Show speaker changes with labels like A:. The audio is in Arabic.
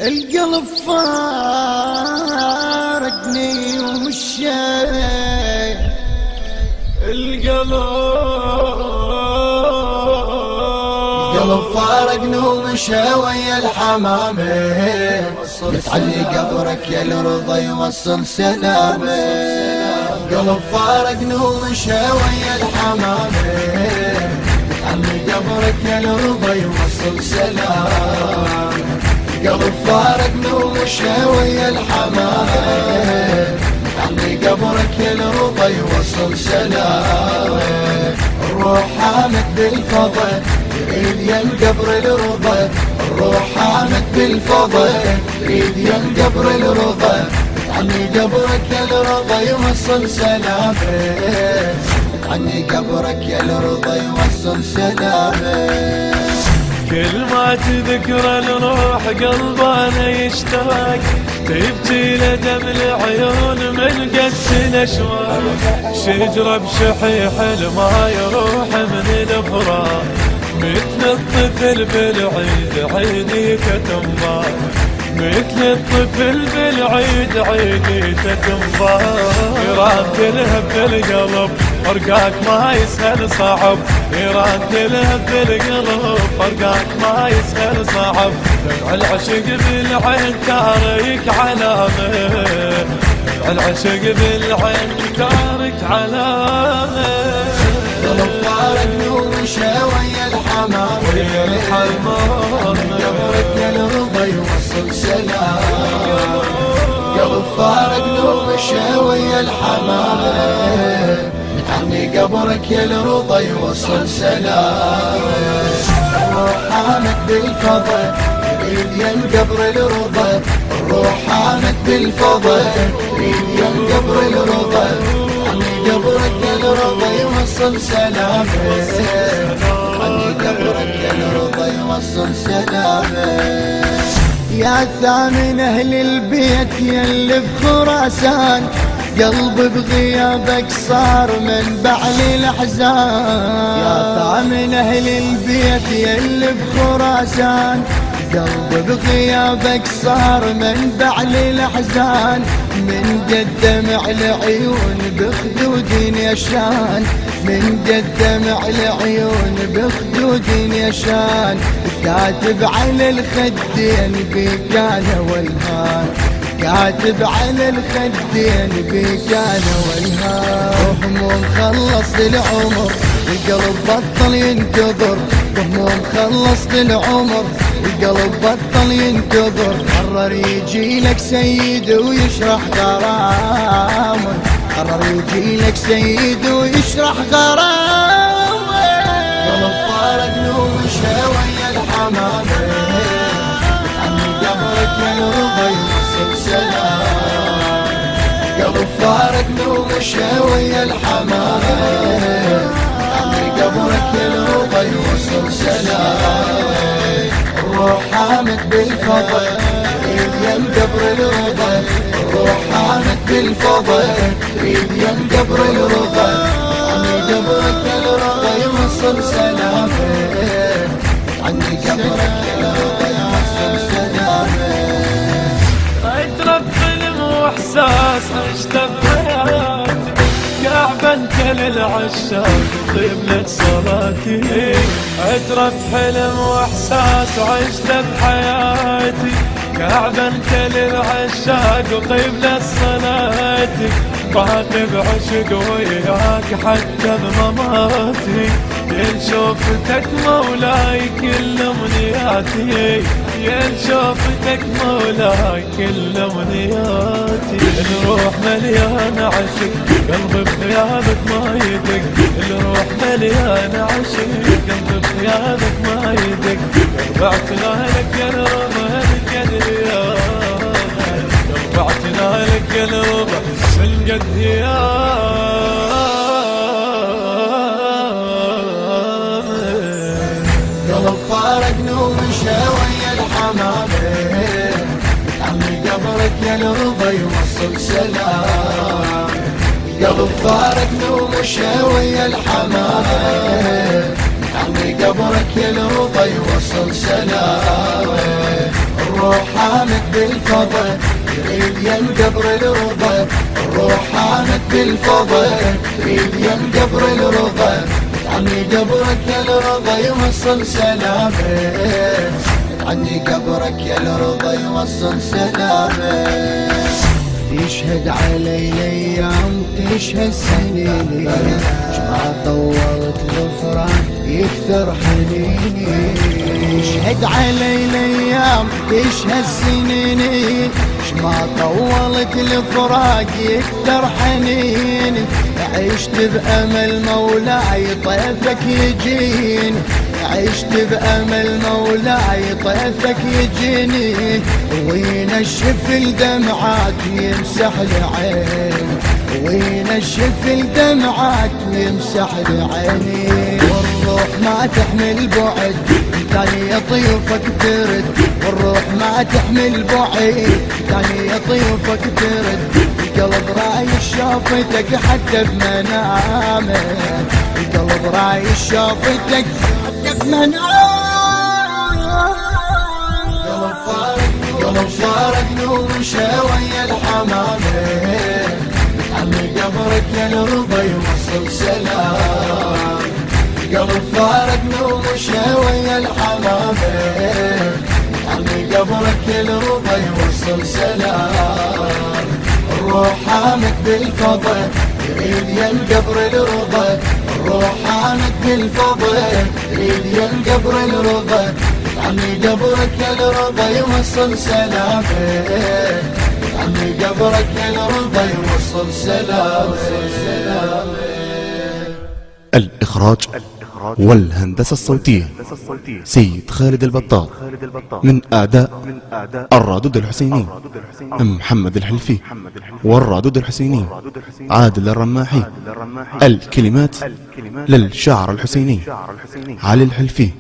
A: القلب فارقني ومشى، القلب فارقني ومشى ويا الحمامة، متعلي قبرك يا الرضا يوصل سلامه. قلب فارقني ومشى ويا الحمامة، متعلي قبرك يا الرضا يوصل سلامه. قلب فارقني ومشى ويا الحمامة، متعلي قبرك يا الرضا يوصل سلامه. الروح حامد بالفضل يريد ينقبر الرضا، الروح حامد بالفضل يريد ينقبر الرضا، متعني قبرك يا الرضا يوصل سلامه، متعني قبرك يا الرضا يوصل سلامه.
B: كل ما تذكر الروح قلبنا يشتاق، تبكي لدم العيون من قد الاشواق. شجرة بشحيح الماء يروح من الافراق، مثل الطفل بالعيد عيديته تنباع، مثل الطفل بالعيد عيديته تنباع. يراد تلهب بالقلب فرقاك ما يسهل صعب، يراد تلهب بالقلب فرقاك ما يسهل صعب. دمع العشق بالعين تارك علامه، العشق بالعين تارك علامه.
A: قلب فارقني ومشى ويا الحمامة، قبرك يا الرضا يوصل سلام. قلب فارقني ومشى ويا الحمامة، متعني قبرك يا الرضا يوصل سلام. الروح حامد بالفضل يريد ينقبر الرضا، الروح حامد بالفضل يريد ينقبر الرضا، متعني قبرك يا الرضا يوصل سلامه، متعني قبرك يا الرضا يوصل سلامه. يا ثامن أهل البيت يلي بخراسان، قلبي بغيابك صار منبع للأحزان. يا ثامن أهل البيت يلي بخراسان، قلبي بغيابك صار منبع للأحزان. من قد دمع العيون بخدود يشان، من قد دمع العيون بخدود يشان. كاتب على الخدين بيك انا والهان، كاتب على الخدين بيك انا والهان. هموم خلص العمر القلب بطل ينتظر، هموم خلص العمر القلب بطل ينتظر. قرر يجي لك سيد ويشرح غرامه، قرر يجي لك سيد ويشرح غرامه. قلب فارقني ومشى ويا الحمامة، متعني قبرك يا الرضا يوصل سلام. قلب فارقني ومشى ويا الحمامة، متعني قبرك يا الرضا يوصل سلام. الروح حامد بالفضل يريد ينقبر الرضا، الروح حامد بالفضل يريد ينقبر الرضا، متعني قبرك يا الرضا يوصل سلامه، متعني قبرك يا الرضا يوصل سلامه.
B: اترك فيلم واحساس عشت بحياتي، كعبا كل العشاق قبلة صلاتي. اترك حلم واحساس وعشت بحياتي، كعبا كل العشاق وقبلة صلاتي. باقي بعشق وياك حتى بمماتي، يا شوفتك مولاي كل امنياتي، يا شوفتك مولاي كل امنياتي. الروح مليانة عشق قلبي بغيابك ما يدق، الروح مليانة عشق قلبي بغيابك ما يدق. رفعتنا لك يا الرضا من قد هيامك، رفعتنا لك يا الرضا من قد هيامك.
A: قلب فارقني ومشى ويا الحمامة، متعني قبرك يا الرضا يوصل سلام. قلب فارقني ومشى ويا الحمامة، متعني قبرك يا الرضا يوصل سلامه. الروح حامد بالفضل يريد ين قبر الرضا، الروح حامد بالفضل يريد ين قبر الرضا، عني قبرك يا الرضا يوصل سلامك، عني قبرك يا الرضا يوصل سلامك. تشهد علي الايام تشهد سنيني، ما طولت الفراق يكثر حنيني. تشهد علي الايام تشهد سنيني، ما طولت الفراق يكثر حنيني. عشت بأمل مولاي طيفك يجيني، عشت بأمل مولاي طيفك يجيني، وين الشفل دمعات يمسح العين، وين الشفل دمعات يمسح العين. والروح ما تحمل بعد تاني يطيفك ترد، والروح ما تحمل بعد تاني يطيفك ترد. القلب رايش شافتك حتى بمنامه، القلب رايش شافتك حتى بمنامه. قلب فارق نور ويا الحمامه، عمي قبرك يا الرضا يوصل سلام. قلب فارق نور ويا الحمامه، عمي قبرك يا الرضا يوصل سلام. الروح حامد بالفضل يريد ين قبر الرضا، الروح حامد بالفضل يريد ين قبر الرضا، عني قبرك يا الرضا يوصل سلامك، عني قبرك يا الرضا يوصل سلامك.
C: الإخراج والهندسة الصوتية سيد خالد البطار، من أعداء الرادود الحسيني محمد الحلفي، والرادود الحسيني عادل الرماحي. الكلمات للشاعر الحسيني علي الحلفي.